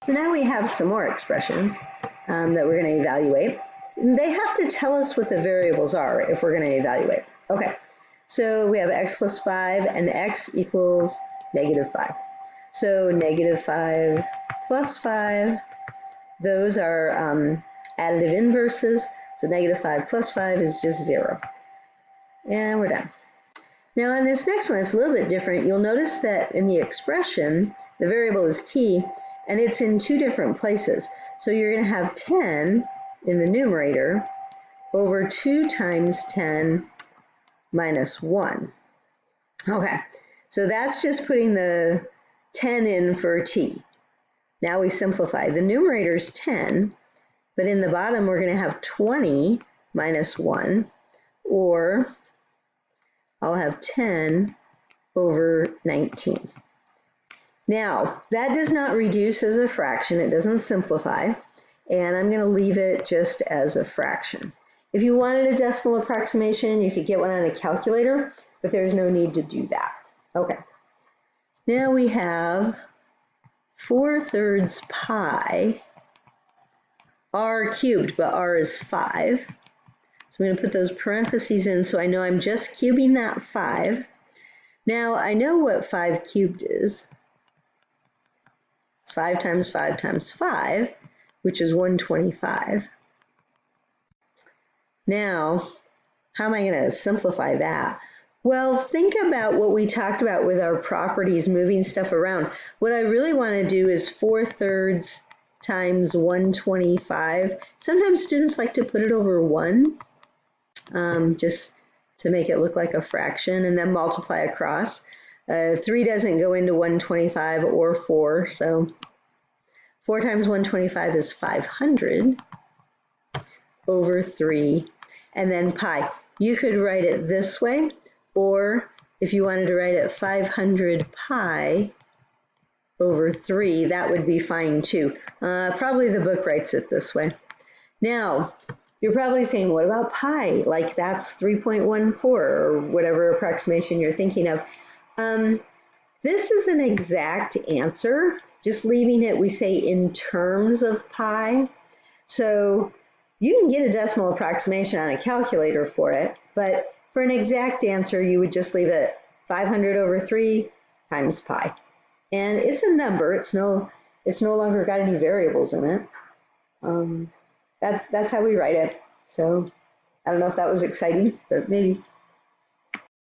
So now we have some more expressions that we're going to evaluate. They have to tell us what the variables are if we're going to evaluate. Okay, so we have x plus 5 and x equals -5. So -5 plus 5, those are additive inverses. So -5 plus 5 is just 0. And we're done. Now in this next one, it's a little bit different. You'll notice that in the expression, the variable is t, and it's in two different places. So you're going to have 10 in the numerator over 2 times 10 minus 1. Okay, so that's just putting the 10 in for t. Now we simplify. The numerator is 10, but in the bottom we're going to have 20 minus 1, or I'll have 10 over 19. Now, that does not reduce as a fraction. It doesn't simplify, and I'm going to leave it just as a fraction. If you wanted a decimal approximation, you could get one on a calculator, but there's no need to do that. Okay. Now we have 4/3 pi r cubed, but r is 5. So I'm going to put those parentheses in so I know I'm just cubing that 5. Now I know what 5 cubed is. It's 5 times 5 times 5, which is 125. Now, how am I going to simplify that? Well, think about what we talked about with our properties, moving stuff around. What I really want to do is 4/3 times 125. Sometimes students like to put it over 1, just to make it look like a fraction, and then multiply across. 3 doesn't go into 125 or 4, so 4 times 125 is 500 over 3, and then pi. You could write it this way, or if you wanted to write it 500 pi over 3, that would be fine too. Probably the book writes it this way. Now, you're probably saying, what about pi? Like that's 3.14 or whatever approximation you're thinking of. This is an exact answer, just leaving it, we say, in terms of pi. So you can get a decimal approximation on a calculator for it, but for an exact answer, you would just leave it 500 over 3 times pi. And it's a number. It's no longer got any variables in it. That's how we write it. So I don't know if that was exciting, but maybe.